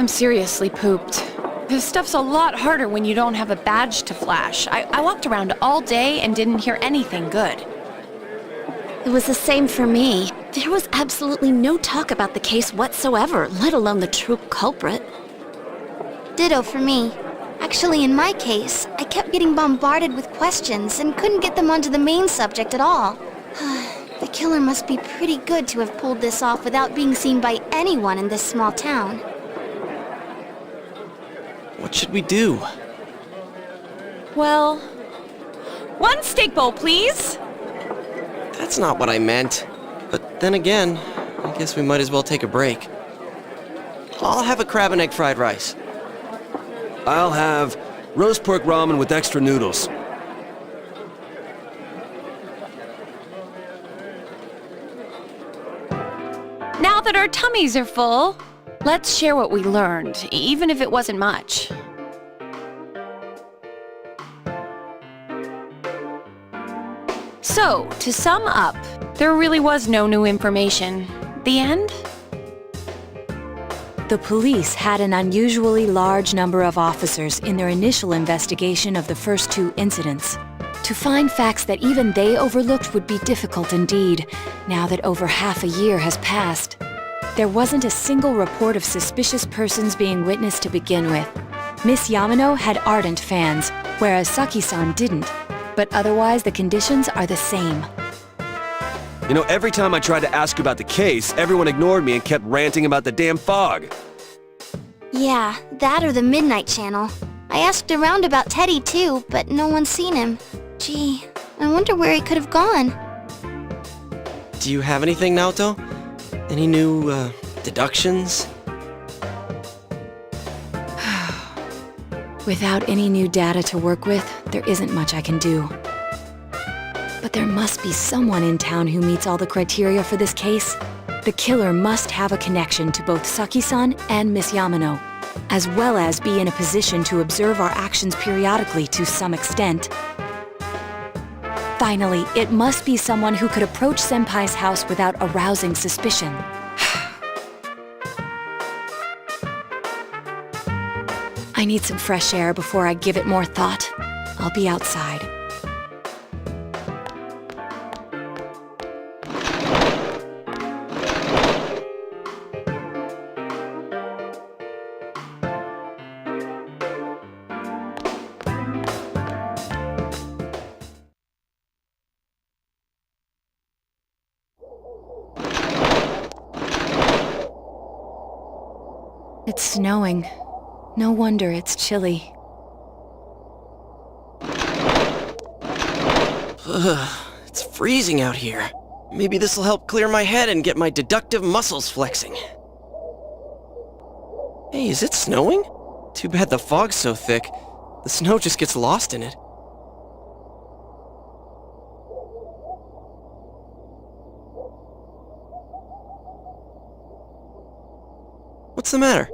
I'm seriously pooped. This stuff's a lot harder when you don't have a badge to flash. I walked around all day and didn't hear anything good. It was the same for me. There was absolutely no talk about the case whatsoever, let alone the true culprit. Ditto for me. Actually, in my case, I kept getting bombarded with questions and couldn't get them onto the main subject at all. The killer must be pretty good to have pulled this off without being seen by anyone in this small town. What should we do? Well, one steak bowl, please. That's not what I meant. But then again, I guess we might as well take a break. I'll have a crab and egg fried rice. I'll have roast pork ramen with extra noodles. Now that our tummies are full, let's share what we learned, even if it wasn't much. So, to sum up, there really was no new information. The end? The police had an unusually large number of officers in their initial investigation of the first two incidents. To find facts that even they overlooked would be difficult indeed, now that over half a year has passed. There wasn't a single report of suspicious persons being witnessed to begin with. Miss Yamano had ardent fans, whereas Saki-san didn't. But otherwise, the conditions are the same. You know, every time I tried to ask about the case, everyone ignored me and kept ranting about the damn fog. Yeah, that or the Midnight Channel. I asked around about Teddy too, but no one's seen him. Gee, I wonder where he could have gone. Do you have anything, Naoto? Any new, deductions? Without any new data to work with, there isn't much I can do. But there must be someone in town who meets all the criteria for this case. The killer must have a connection to both Saki-san and Miss Yamano, as well as be in a position to observe our actions periodically to some extent. Finally, it must be someone who could approach Senpai's house without arousing suspicion. I need some fresh air before I give it more thought. I'll be outside. It's snowing. No wonder it's chilly. It's freezing out here. Maybe this'll help clear my head and get my deductive muscles flexing. Hey, is it snowing? Too bad the fog's so thick. The snow just gets lost in it. What's the matter?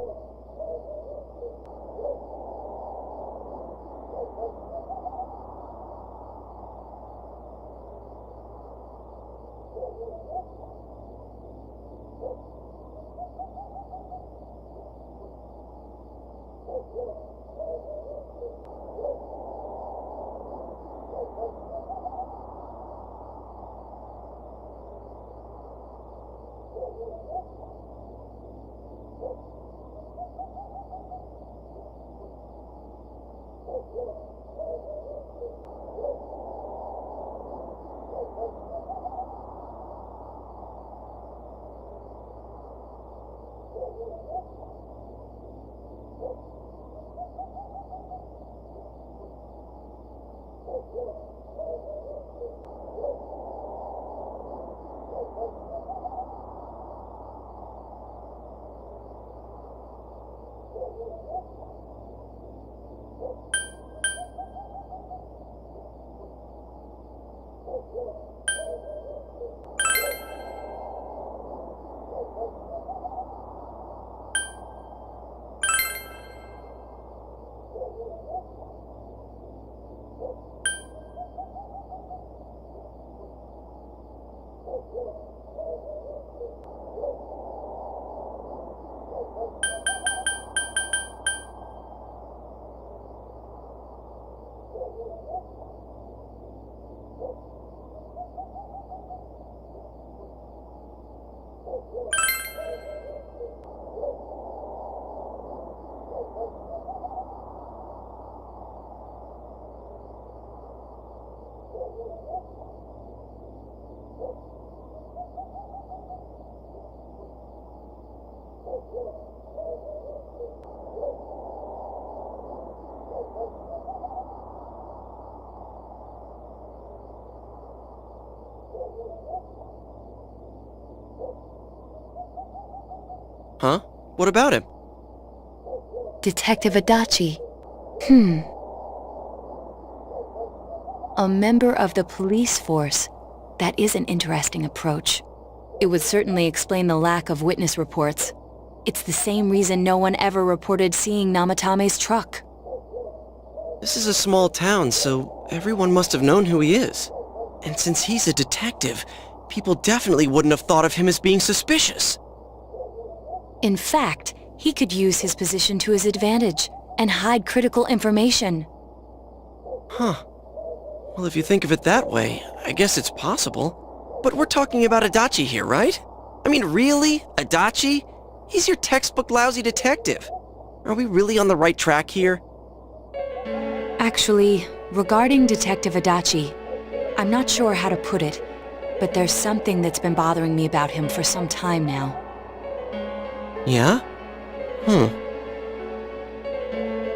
Huh? What about him? Detective Adachi. A member of the police force. That is an interesting approach. It would certainly explain the lack of witness reports. It's the same reason no one ever reported seeing Namatame's truck. This is a small town, so everyone must have known who he is. And since he's a detective, people definitely wouldn't have thought of him as being suspicious. In fact, he could use his position to his advantage and hide critical information. Huh. Well, if you think of it that way, I guess it's possible. But we're talking about Adachi here, right? I mean, really? Adachi? He's your textbook lousy detective. Are we really on the right track here? Actually, regarding Detective Adachi, I'm not sure how to put it, but there's something that's been bothering me about him for some time now. Yeah?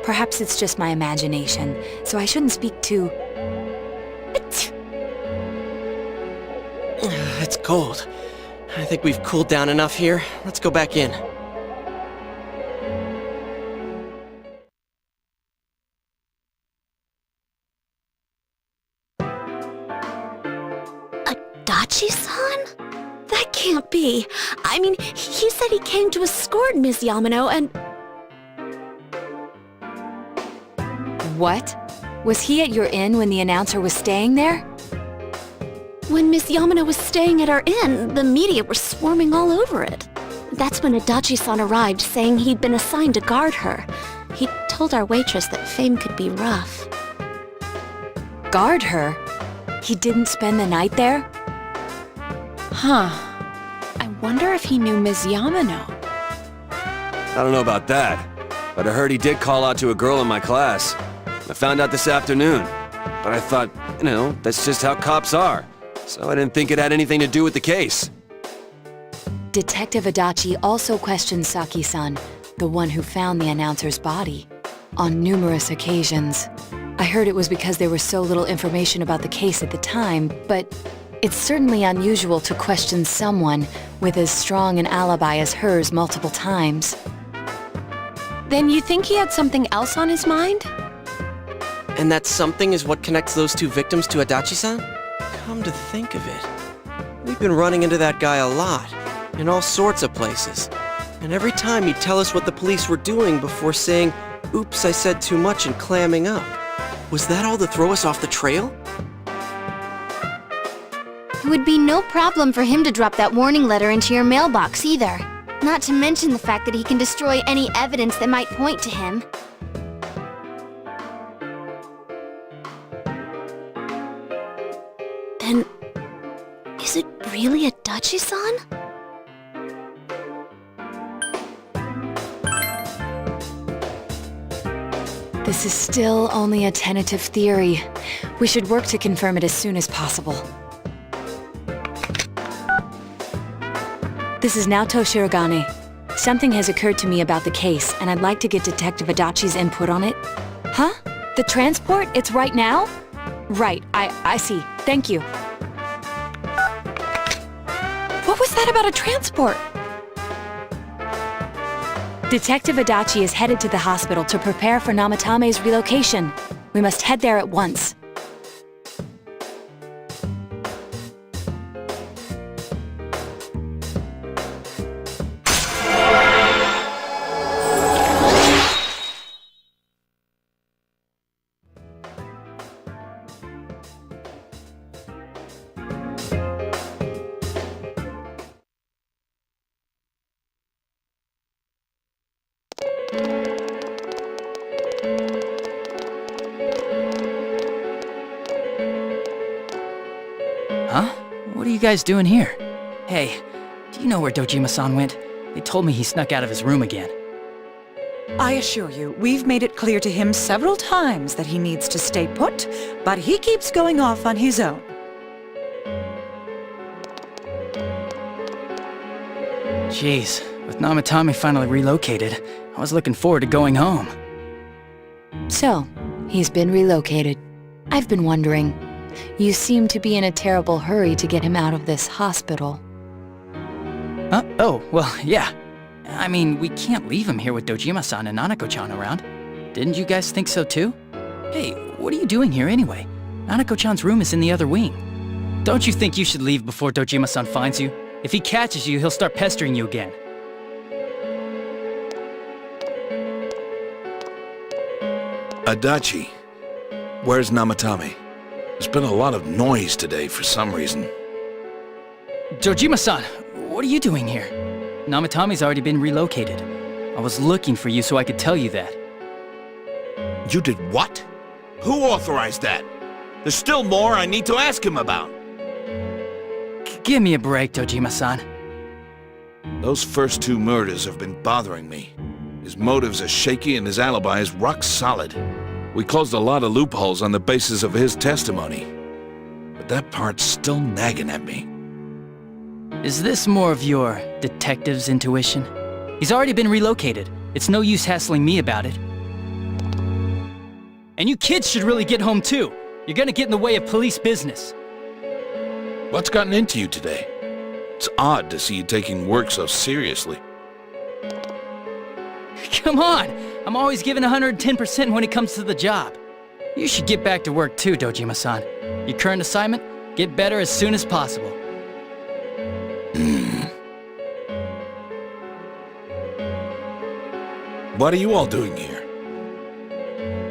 Perhaps it's just my imagination, so I shouldn't speak too... It's cold. I think we've cooled down enough here. Let's go back in. Adachi-san? That can't be. I mean, he said he came to escort Ms. Yamano and... What? Was he at your inn when the announcer was staying there? When Miss Yamano was staying at our inn, the media were swarming all over it. That's when Adachi-san arrived, saying he'd been assigned to guard her. He told our waitress that fame could be rough. Guard her? He didn't spend the night there? Huh. I wonder if he knew Ms. Yamano. I don't know about that, but I heard he did call out to a girl in my class. I found out this afternoon, but I thought, that's just how cops are. So I didn't think it had anything to do with the case. Detective Adachi also questioned Saki-san, the one who found the announcer's body, on numerous occasions. I heard it was because there was so little information about the case at the time, but it's certainly unusual to question someone with as strong an alibi as hers multiple times. Then you think he had something else on his mind? And that something is what connects those two victims to Adachi-san? Come to think of it, we've been running into that guy a lot, in all sorts of places. And every time he'd tell us what the police were doing before saying, "Oops, I said too much," and clamming up. Was that all to throw us off the trail? It would be no problem for him to drop that warning letter into your mailbox either. Not to mention the fact that he can destroy any evidence that might point to him. Then, is it really Adachi-san? This is still only a tentative theory. We should work to confirm it as soon as possible. This is Naoto Shirogane. Something has occurred to me about the case, and I'd like to get Detective Adachi's input on it. Huh? The transport? It's right now? Right, I see. Thank you. What was that about a transport? Detective Adachi is headed to the hospital to prepare for Namatame's relocation. We must head there at once. Huh? What are you guys doing here? Hey, do you know where Dojima-san went? They told me he snuck out of his room again. I assure you, we've made it clear to him several times that he needs to stay put, but he keeps going off on his own. Jeez, With Namatame finally relocated, I was looking forward to going home. So, he's been relocated. I've been wondering. You seem to be in a terrible hurry to get him out of this hospital. Oh, well, yeah. I mean, we can't leave him here with Dojima-san and Nanako-chan around. Didn't you guys think so too? Hey, what are you doing here anyway? Nanako-chan's room is in the other wing. Don't you think you should leave before Dojima-san finds you? If he catches you, he'll start pestering you again. Adachi, where's Namatame? There's been a lot of noise today for some reason. Dojima-san, what are you doing here? Namatame's already been relocated. I was looking for you so I could tell you that. You did what? Who authorized that? There's still more I need to ask him about. Give me a break, Dojima-san. Those first 2 murders have been bothering me. His motives are shaky and his alibi is rock solid. We closed a lot of loopholes on the basis of his testimony. But that part's still nagging at me. Is this more of your detective's intuition? He's already been relocated. It's no use hassling me about it. And you kids should really get home too. You're gonna get in the way of police business. What's gotten into you today? It's odd to see you taking work so seriously. Come on! I'm always giving 110% when it comes to the job. You should get back to work too, Dojima-san. Your current assignment? Get better as soon as possible. What are you all doing here?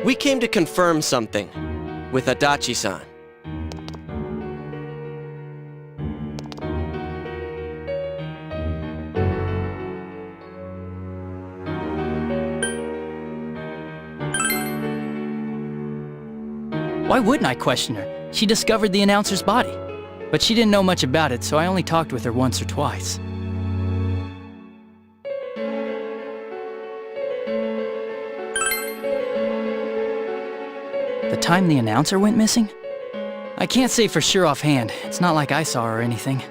We came to confirm something with Adachi-san. Why wouldn't I question her? She discovered the announcer's body. But she didn't know much about it, so I only talked with her once or twice. The time the announcer went missing? I can't say for sure offhand. It's not like I saw her or anything.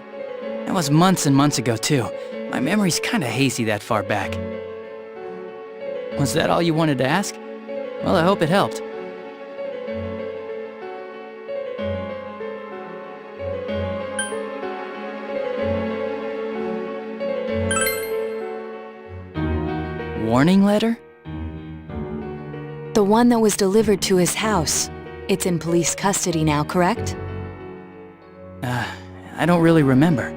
That was months and months ago, too. My memory's kinda hazy that far back. Was that all you wanted to ask? Well, I hope it helped. Warning letter? The one that was delivered to his house. It's in police custody now, correct? I don't really remember.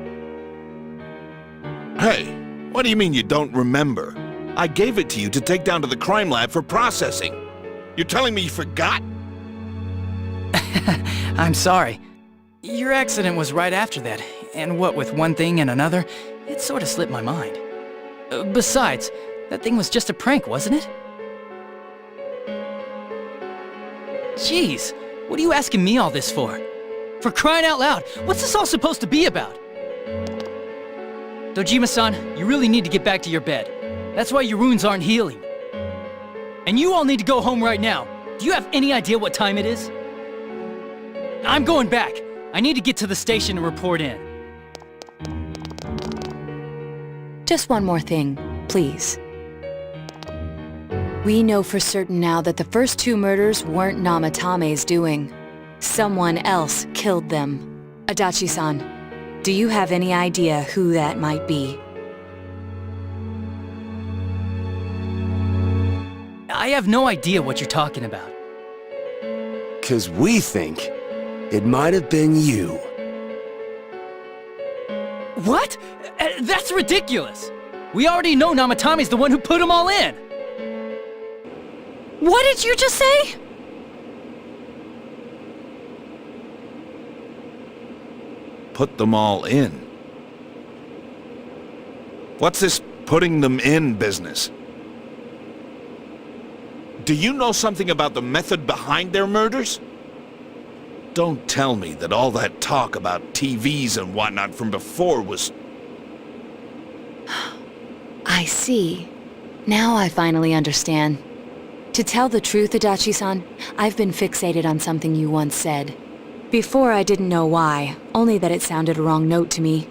Hey, what do you mean you don't remember? I gave it to you to take down to the crime lab for processing. You're telling me you forgot? I'm sorry. Your accident was right after that, and what with one thing and another, it sort of slipped my mind. Besides, that thing was just a prank, wasn't it? Jeez, what are you asking me all this for? For crying out loud, what's this all supposed to be about? Dojima-san, you really need to get back to your bed. That's why your wounds aren't healing. And you all need to go home right now. Do you have any idea what time it is? I'm going back. I need to get to the station and report in. Just one more thing, please. We know for certain now that the first 2 murders weren't Namatame's doing. Someone else killed them. Adachi-san, do you have any idea who that might be? I have no idea what you're talking about. 'Cause we think it might have been you. What? That's ridiculous! We already know Namatame's the one who put them all in! What did you just say? Put them all in. What's this putting them in business? Do you know something about the method behind their murders? Don't tell me that all that talk about TVs and whatnot from before was... I see. Now I finally understand. To tell the truth, Adachi-san, I've been fixated on something you once said. Before I didn't know why, only that it sounded a wrong note to me.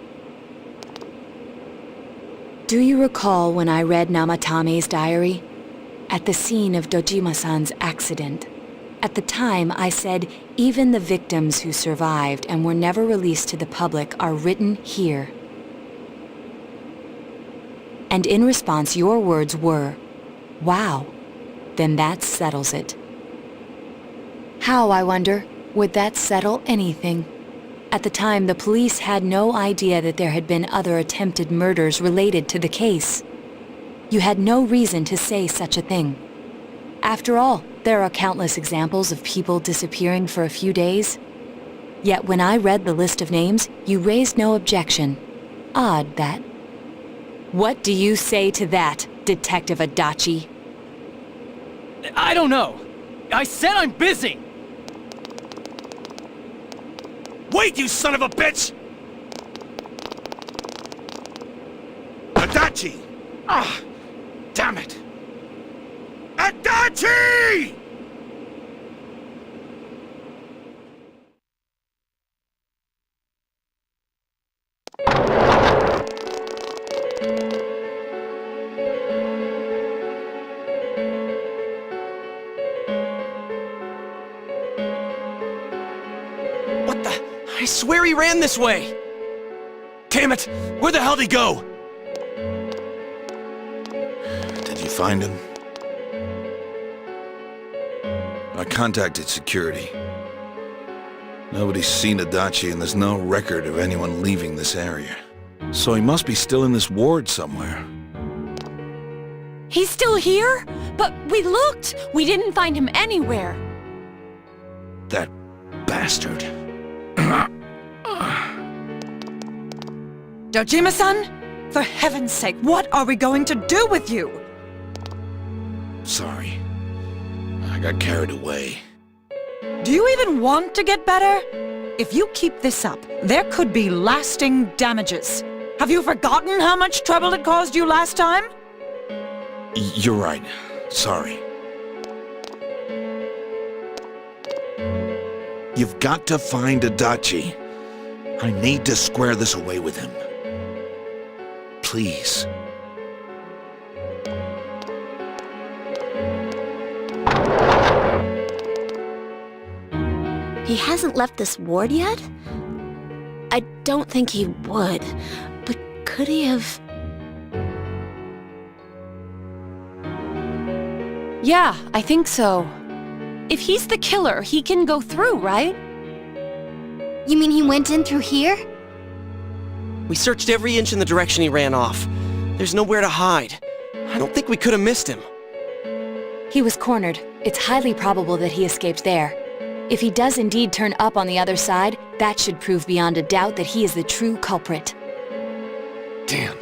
Do you recall when I read Namatame's diary? At the scene of Dojima-san's accident. At the time, I said, even the victims who survived and were never released to the public are written here. And in response, your words were, wow, then that settles it. How, I wonder, would that settle anything? At the time, the police had no idea that there had been other attempted murders related to the case. You had no reason to say such a thing. After all, there are countless examples of people disappearing for a few days. Yet when I read the list of names, you raised no objection. Odd, that. What do you say to that, Detective Adachi? I don't know. I said I'm busy! Wait, you son of a bitch! Adachi! Ah! Damn it! Adachi! What the? I swear he ran this way! Damn it! Where the hell did he go? Did you find him? I contacted security. Nobody's seen Adachi and there's no record of anyone leaving this area. So he must be still in this ward somewhere. He's still here? But we looked! We didn't find him anywhere. That bastard. Dojima-san? For heaven's sake, what are we going to do with you? Sorry. I got carried away. Do you even want to get better? If you keep this up, there could be lasting damages. Have you forgotten how much trouble it caused you last time? You're right. Sorry. You've got to find Adachi. I need to square this away with him. Please. He hasn't left this ward yet? I don't think he would, but could he have... Yeah, I think so. If he's the killer, he can go through, right? You mean he went in through here? We searched every inch in the direction he ran off. There's nowhere to hide. I don't think we could have missed him. He was cornered. It's highly probable that he escaped there. If he does indeed turn up on the other side, that should prove beyond a doubt that he is the true culprit. Damn.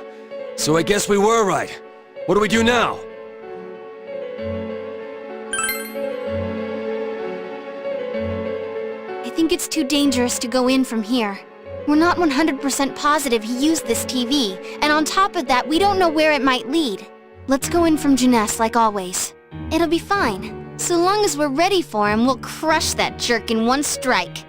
So I guess we were right. What do we do now? I think it's too dangerous to go in from here. We're not 100% positive he used this TV, and on top of that, we don't know where it might lead. Let's go in from Juness like always. It'll be fine. So long as we're ready for him, we'll crush that jerk in one strike.